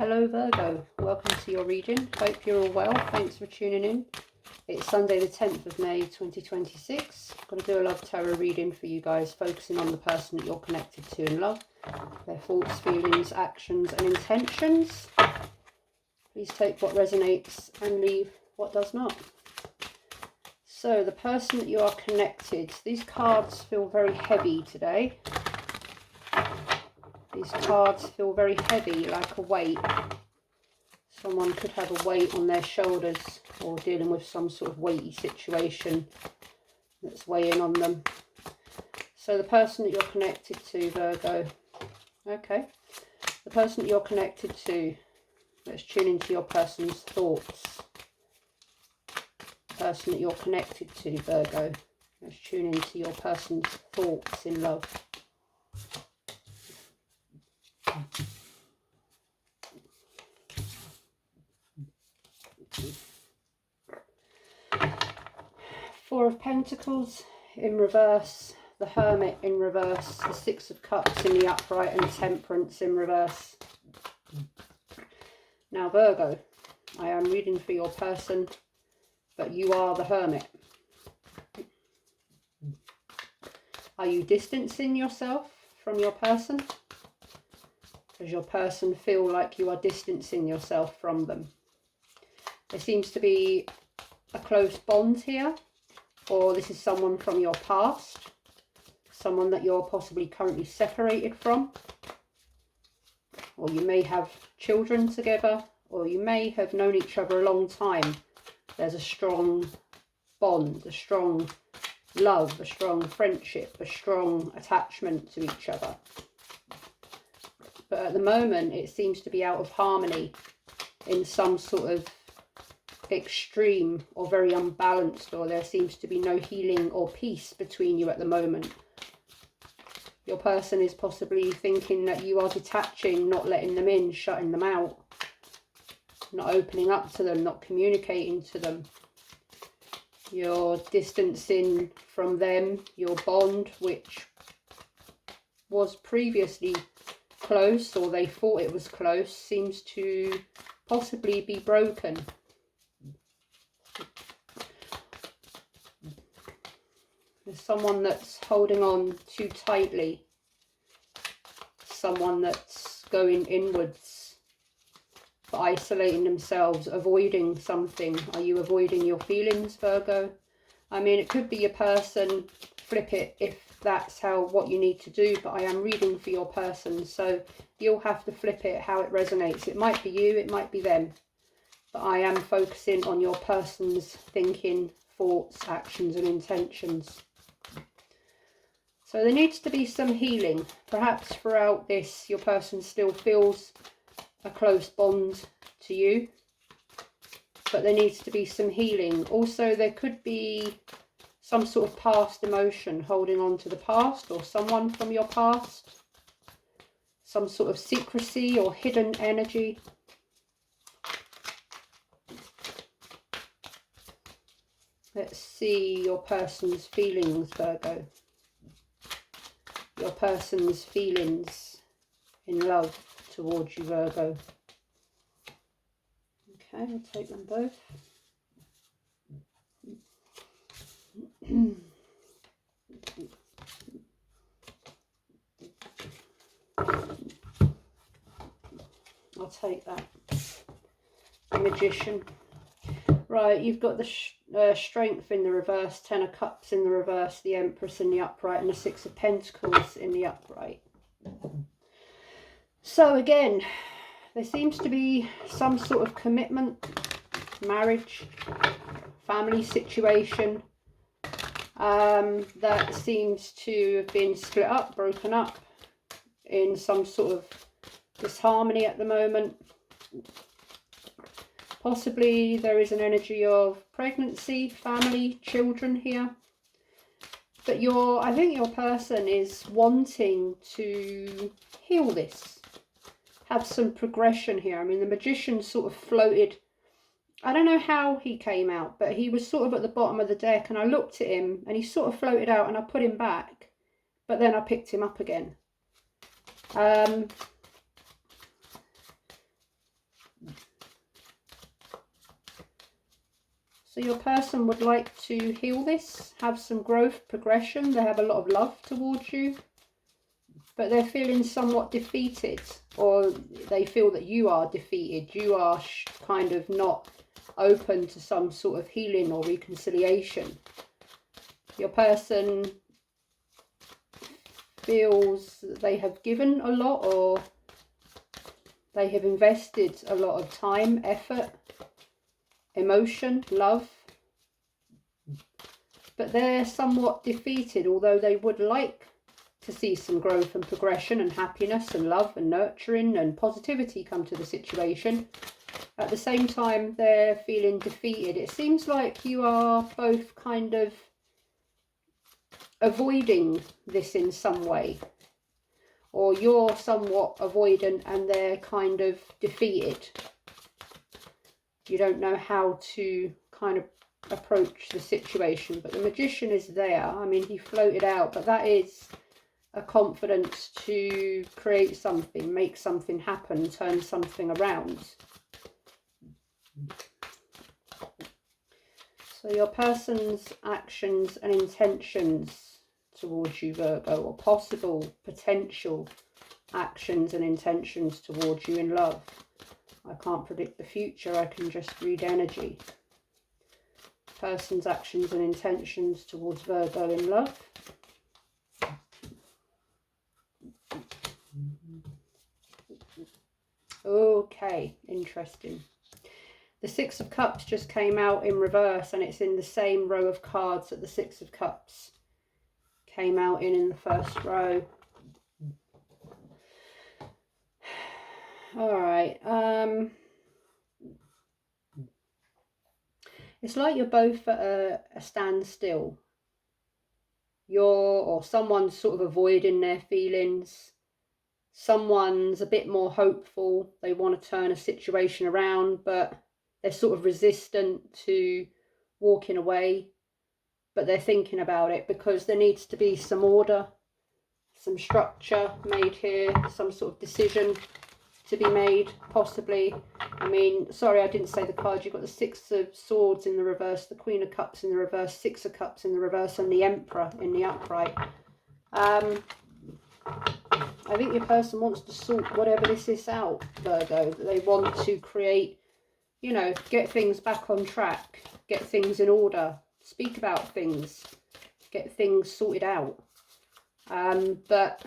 Hello Virgo, welcome to your reading. Hope you're all well. Thanks for tuning in. It's Sunday the 10th of May 2026. I'm going to do a love tarot reading for you guys, focusing on the person that you're connected to in love, their thoughts, feelings, actions and intentions. Please take what resonates and leave what does not. So the person that you are connected, these cards feel very heavy today. These cards feel very heavy, like a weight. Someone could have a weight on their shoulders or dealing with some sort of weighty situation that's weighing on them. So the person that you're connected to, Virgo. Okay. The person that you're connected to. Let's tune into your person's thoughts. The person that you're connected to, Virgo. Let's tune into your person's thoughts in love. Four of Pentacles in reverse, the Hermit in reverse, the Six of Cups in the upright, and Temperance in reverse. Now Virgo, I am reading for your person, but you are the Hermit. Are you distancing yourself from your person? Does your person feel like you are distancing yourself from them? There seems to be a close bond here, or this is someone from your past, someone that you're possibly currently separated from, or you may have children together, or you may have known each other a long time. There's a strong bond, a strong love, a strong friendship, a strong attachment to each other. But at the moment, it seems to be out of harmony in some sort of extreme or very unbalanced, or there seems to be no healing or peace between you at the moment. Your person is possibly thinking that you are detaching, not letting them in, shutting them out, not opening up to them, not communicating to them. You're distancing from them. Your bond, which was previously close, or they thought it was close, seems to possibly be broken. There's someone that's holding on too tightly, someone that's going inwards, but isolating themselves, avoiding something. Are you avoiding your feelings, Virgo? I mean, it could be your person. Flip it if that's what you need to do, but I am reading for your person, so you'll have to flip it how it resonates. It might be you, it might be them, but I am focusing on your person's thinking, thoughts, actions and intentions. So there needs to be some healing. Perhaps throughout this, your person still feels a close bond to you, but there needs to be some healing. Also, there could be some sort of past emotion, holding on to the past or someone from your past, some sort of secrecy or hidden energy. Let's see your person's feelings, Virgo. Your person's feelings in love towards you, Virgo. Okay, I'll take them both. I'll take that. The Magician. Right, you've got the Strength in the reverse, Ten of Cups in the reverse, the Empress in the upright, and the Six of Pentacles in the upright. So again, there seems to be some sort of commitment, marriage, family situation that seems to have been split up, broken up in some sort of disharmony at the moment. Possibly there is an energy of pregnancy, family, children here. But I think your person is wanting to heal this, have some progression here. I mean, the Magician sort of floated. I don't know how he came out, but he was sort of at the bottom of the deck, and I looked at him and he sort of floated out, and I put him back, but then I picked him up again. So your person would like to heal this, have some growth, progression. They have a lot of love towards you, but they're feeling somewhat defeated, or they feel that you are defeated. You are kind of not open to some sort of healing or reconciliation. Your person feels that they have given a lot, or they have invested a lot of time, effort, emotion, love, but they're somewhat defeated, although they would like to see some growth and progression and happiness and love and nurturing and positivity come to the situation. At the same time, they're feeling defeated. It seems like you are both kind of avoiding this in some way, or you're somewhat avoidant and they're kind of defeated. You don't know how to kind of approach the situation, but the Magician is there. I mean, he floated out, but that is a confidence to create something, make something happen, turn something around. So your person's actions and intentions towards you, Virgo, or possible potential actions and intentions towards you in love. I can't predict the future, I can just read energy. Person's actions and intentions towards Virgo in love. Okay, interesting. The Six of Cups just came out in reverse, and it's in the same row of cards that the Six of Cups came out in the first row. All right. It's like you're both at a standstill. Or someone's sort of avoiding their feelings. Someone's a bit more hopeful. They want to turn a situation around, but they're sort of resistant to walking away. But they're thinking about it because there needs to be some order, some structure made here, some sort of decision to be made, possibly. I mean, sorry, I didn't say the cards. You've got the Six of Swords in the reverse, the Queen of Cups in the reverse, Six of Cups in the reverse, and the Emperor in the upright. I think your person wants to sort whatever this is out, Virgo. They want to create, you know, get things back on track, get things in order, speak about things, get things sorted out. But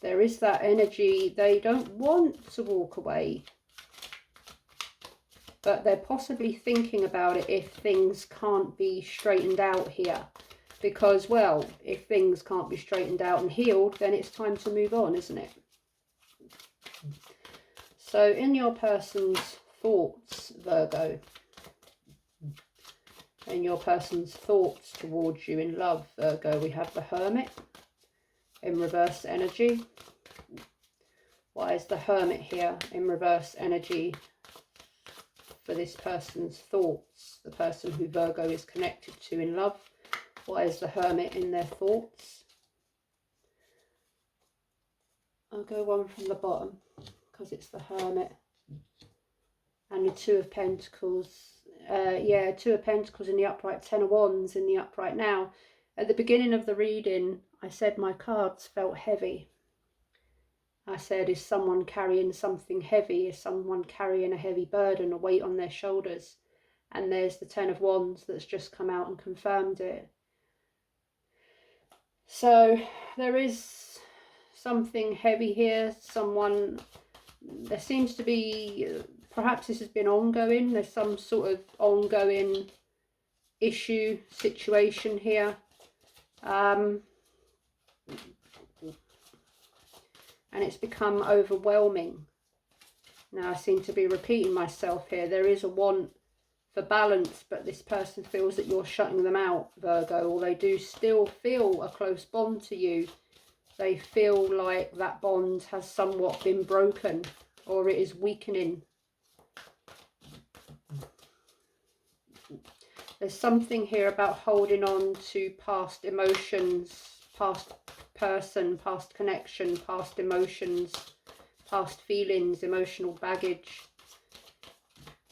there is that energy. They don't want to walk away, but they're possibly thinking about it if things can't be straightened out here. Because, well, if things can't be straightened out and healed, then it's time to move on, isn't it? So in your person's thoughts, Virgo, in your person's thoughts towards you in love, Virgo, we have the Hermit in reverse energy. Why is the Hermit here in reverse energy for this person's thoughts, the person who Virgo is connected to in love? Why is the Hermit in their thoughts? I'll go one from the bottom because it's the Hermit. And the Two of Pentacles. Yeah, Two of Pentacles in the upright, Ten of Wands in the upright. Now, at the beginning of the reading, I said my cards felt heavy. I said, is someone carrying something heavy? Is someone carrying a heavy burden, a weight on their shoulders? And there's the Ten of Wands that's just come out and confirmed it. So there is something heavy here. There seems to be, perhaps this has been ongoing. There's some sort of ongoing issue, situation here. And it's become overwhelming. Now I seem to be repeating myself here. There is a want for balance, but this person feels that you're shutting them out, Virgo, or they do still feel a close bond to you. They feel like that bond has somewhat been broken, or it is weakening. There's something here about holding on to past emotions, past person, past connection, past emotions, past feelings, emotional baggage.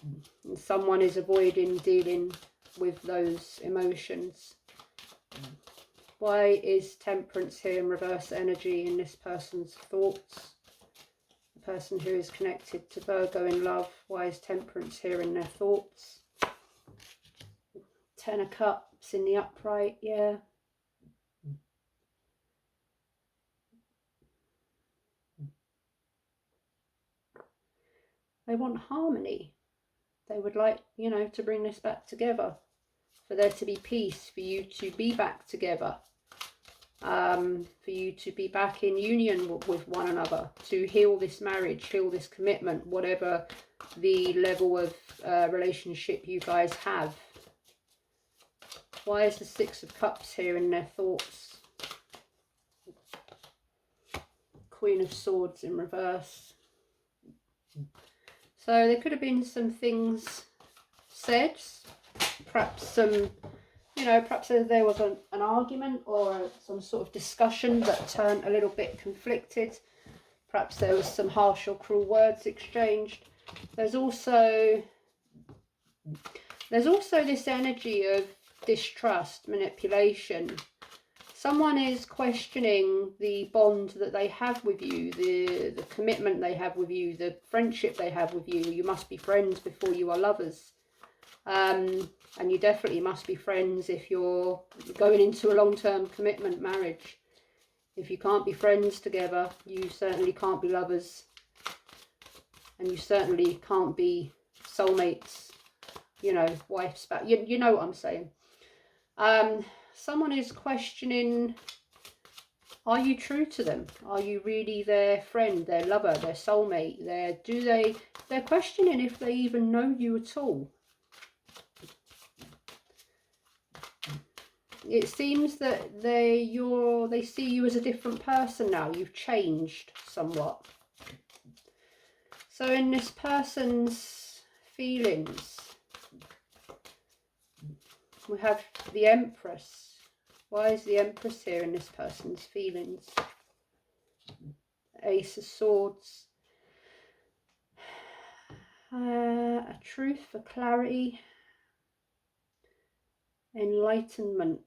And someone is avoiding dealing with those emotions. Why is Temperance here in reverse energy in this person's thoughts? The person who is connected to Virgo in love, why is Temperance here in their thoughts? 10 of Cups in the upright, yeah. They want harmony. They would like, you know, to bring this back together. For there to be peace, for you to be back together. For you to be back in union with one another, to heal this marriage, heal this commitment, whatever the level of relationship you guys have. Why is the 6 of Cups here in their thoughts? Queen of Swords in reverse. So there could have been some things said, perhaps some, you know, perhaps there was an argument or some sort of discussion that turned a little bit conflicted. Perhaps there was some harsh or cruel words exchanged. There's also this energy of distrust, manipulation. Someone is questioning the bond that they have with you, the commitment they have with you, the friendship they have with you. You must be friends before you are lovers. And you definitely must be friends if you're going into a long-term commitment marriage. If you can't be friends together, you certainly can't be lovers. And you certainly can't be soulmates, you know, wife, spouse. You know what I'm saying. Someone is questioning, are you true to them? Are you really their friend, their lover, their soulmate? They're questioning if they even know you at all. It seems that they see you as a different person now. You've changed somewhat. So in this person's feelings, we have the Empress. Why is the Empress here in this person's feelings? Ace of Swords. A truth for clarity. Enlightenment.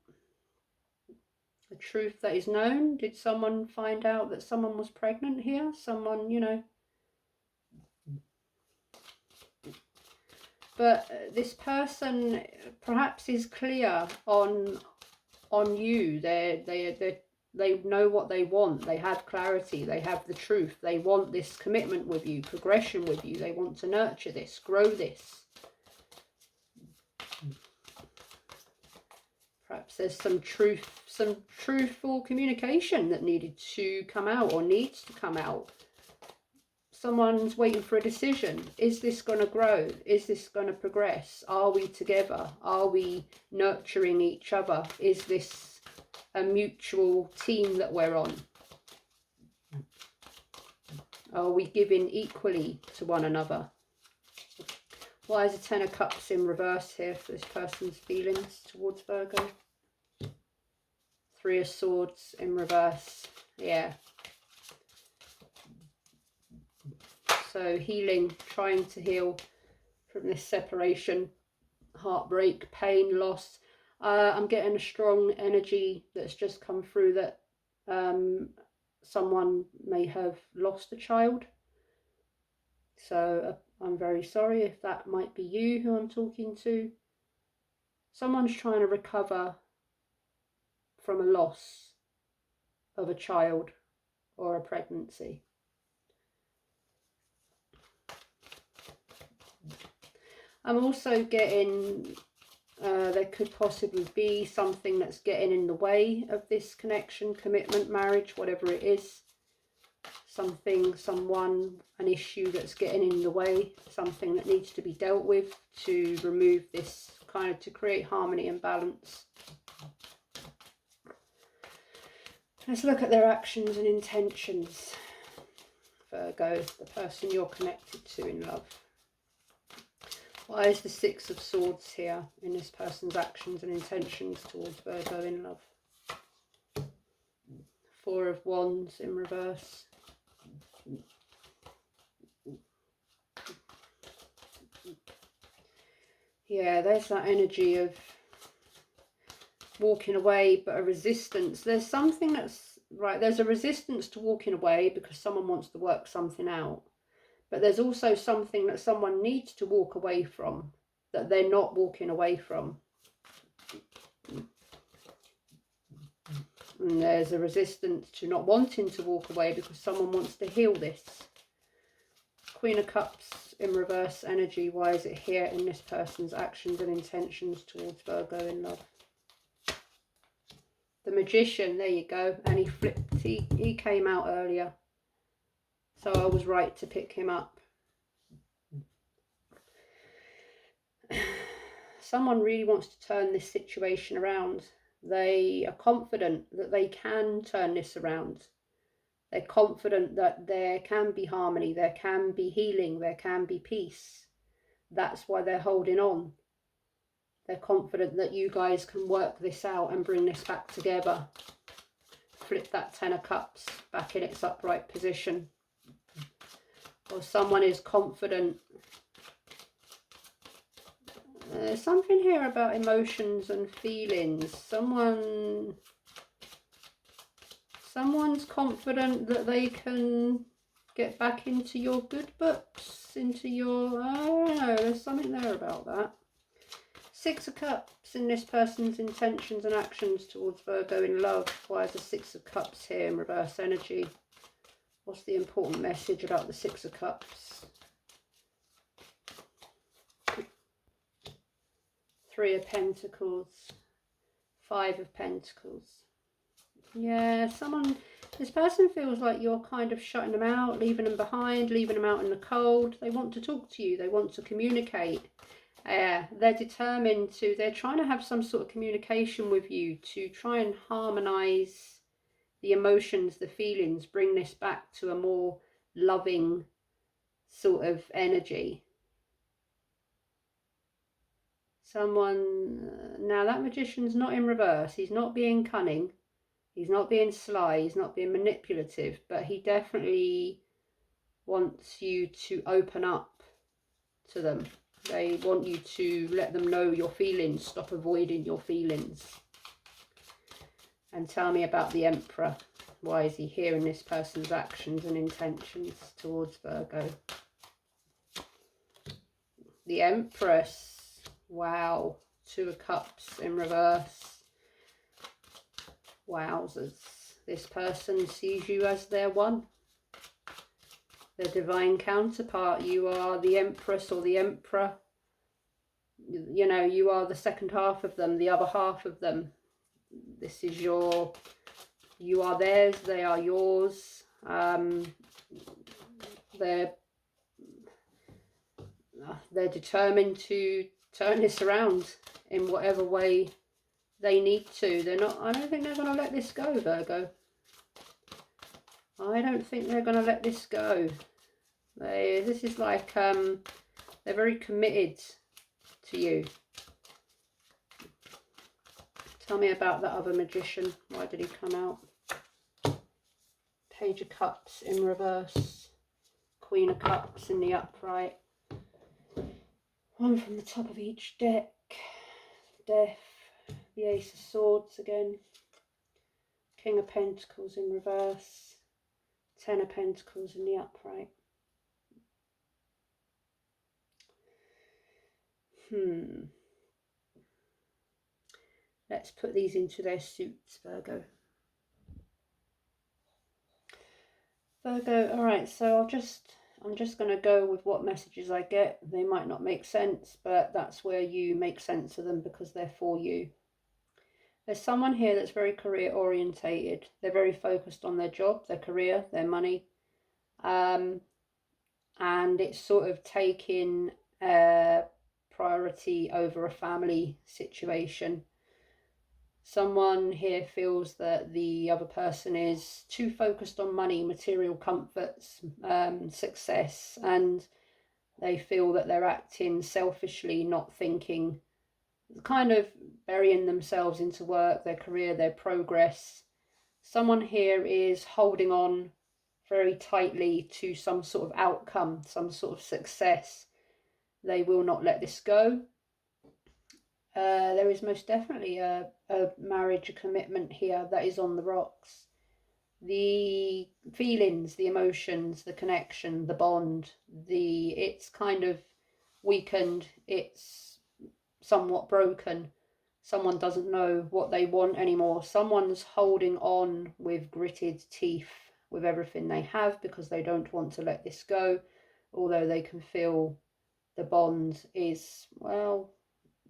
A truth that is known. Did someone find out that someone was pregnant here? Someone, you know. But this person perhaps is clear on you. They know what they want. They have clarity. They have the truth. They want this commitment with you, progression with you. They want to nurture this, grow this. Perhaps there's some truthful communication that needed to come out or needs to come out. Someone's waiting for a decision. Is this going to grow? Is this going to progress? Are we together? Are we nurturing each other? Is this a mutual team that we're on? Are we giving equally to one another? Why is the 10 of Cups in reverse here for this person's feelings towards Virgo? 3 of Swords in reverse. Yeah. So healing, trying to heal from this separation, heartbreak, pain, loss. I'm getting a strong energy that's just come through that someone may have lost a child. So I'm very sorry if that might be you who I'm talking to. Someone's trying to recover from a loss of a child or a pregnancy. I'm also getting, there could possibly be something that's getting in the way of this connection, commitment, marriage, whatever it is. Something, someone, an issue that's getting in the way, something that needs to be dealt with to remove this, kind of to create harmony and balance. Let's look at their actions and intentions. Virgo, the person you're connected to in love. Why is the 6 of Swords here in this person's actions and intentions towards Virgo in love? 4 of Wands in reverse. Yeah, there's that energy of walking away, but a resistance. There's something that's right. There's a resistance to walking away because someone wants to work something out. But there's also something that someone needs to walk away from that they're not walking away from. And there's a resistance to not wanting to walk away because someone wants to heal this. Queen of Cups in reverse energy. Why is it here in this person's actions and intentions towards Virgo in love? The Magician, there you go. And he flipped, he came out earlier. So I was right to pick him up. Someone really wants to turn this situation around. They are confident that they can turn this around. They're confident that there can be harmony, there can be healing, there can be peace. That's why they're holding on. They're confident that you guys can work this out and bring this back together. Flip that Ten of Cups back in its upright position. Or someone is confident. There's something here about emotions and feelings. Someone's confident that they can get back into your good books, into your, I don't know, there's something there about that. Six of Cups in this person's intentions and actions towards Virgo in love. Why is the Six of Cups here in reverse energy? What's the important message about the Six of Cups? Three of Pentacles, Five of Pentacles. Yeah, this person feels like you're kind of shutting them out, leaving them behind, leaving them out in the cold. They want to talk to you. They want to communicate. They're determined to, they're trying to have some sort of communication with you to try and harmonize the emotions, the feelings, bring this back to a more loving sort of energy. Now that Magician's not in reverse. He's not being cunning. He's not being sly. He's not being manipulative. But he definitely wants you to open up to them. They want you to let them know your feelings. Stop avoiding your feelings. And tell me about the Emperor. Why is he here in this person's actions and intentions towards Virgo? The Empress. Wow. Two of Cups in reverse. Wowzers. This person sees you as their one. Their divine counterpart. You are the Empress or the Emperor. You know, you are the second half of them, the other half of them. This is you are theirs, they are yours. They're determined to turn this around in whatever way they need to. I don't think they're going to let this go, Virgo. I don't think they're going to let this go. This is like, they're very committed to you. Tell me about that other Magician. Why did he come out? Page of Cups in reverse. Queen of Cups in the upright. One from the top of each deck. Death. The Ace of Swords again. King of Pentacles in reverse. Ten of Pentacles in the upright. Let's put these into their suits, Virgo. Virgo, alright, so I'm just going to go with what messages I get. They might not make sense, but that's where you make sense of them because they're for you. There's someone here that's very career orientated. They're very focused on their job, their career, their money. And it's sort of taking priority over a family situation. Someone here feels that the other person is too focused on money, material comforts, success, and they feel that they're acting selfishly, not thinking, kind of burying themselves into work, their career, their progress. Someone here is holding on very tightly to some sort of outcome, some sort of success. They will not let this go. There is most definitely a marriage, a commitment here that is on the rocks. The feelings, the emotions, the connection, the bond, it's kind of weakened, it's somewhat broken. Someone doesn't know what they want anymore. Someone's holding on with gritted teeth with everything they have because they don't want to let this go, although they can feel the bond is, well,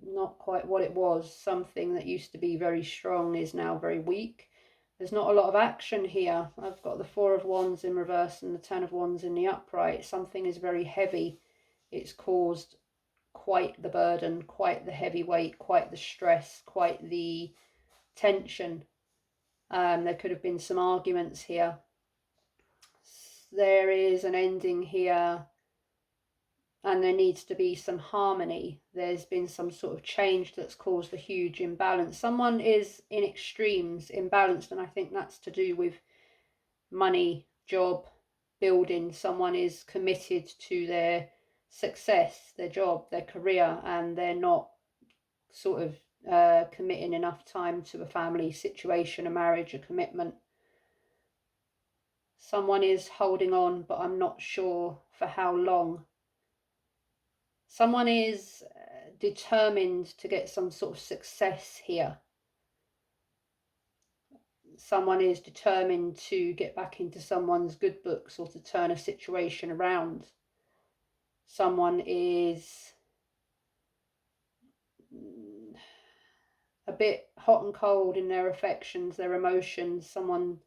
not quite what it was. Something that used to be very strong is now very weak. There's not a lot of action here. I've got the Four of Wands in reverse and the Ten of Wands in the upright. Something is very heavy. It's caused quite the burden, quite the heavy weight, quite the stress, quite the tension. There could have been some arguments here. There is an ending here, and there needs to be some harmony. There's been some sort of change that's caused a huge imbalance. Someone is in extremes, imbalanced, and I think that's to do with money, job, building. Someone is committed to their success, their job, their career, and they're not sort of committing enough time to a family situation, a marriage, a commitment. Someone is holding on, but I'm not sure for how long. Someone is determined to get some sort of success here. Someone is determined to get back into someone's good books or to turn a situation around. Someone is a bit hot and cold in their affections, their emotions. Someone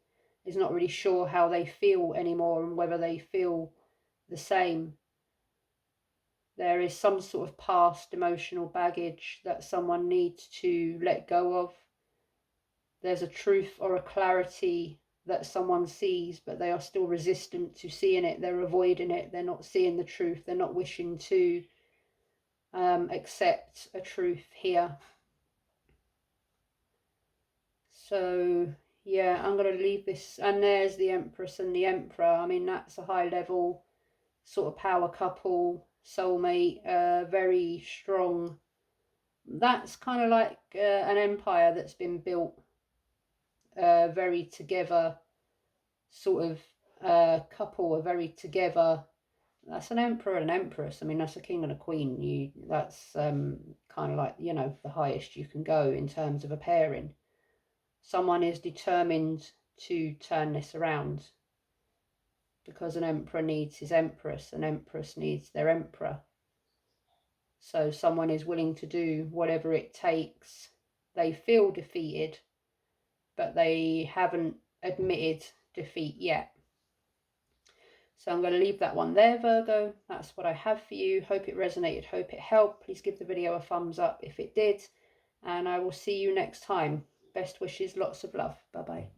is not really sure how they feel anymore and whether they feel the same. There is some sort of past emotional baggage that someone needs to let go of. There's a truth or a clarity that someone sees, but they are still resistant to seeing it. They're avoiding it. They're not seeing the truth. They're not wishing to accept a truth here. So yeah, I'm going to leave this. And there's the Empress and the Emperor. I mean, that's a high level sort of power couple, soulmate, very strong. That's kind of like an empire that's been built, very together sort of couple, a very together. That's an emperor and an empress. I mean, that's a king and a queen. That's kind of like, you know, the highest you can go in terms of a pairing. Someone is determined to turn this around because an emperor needs his empress, an empress needs their emperor. So someone is willing to do whatever it takes. They feel defeated, but they haven't admitted defeat yet. So I'm going to leave that one there, Virgo. That's what I have for you. Hope it resonated, hope it helped. Please give the video a thumbs up if it did. And I will see you next time. Best wishes, lots of love. Bye-bye.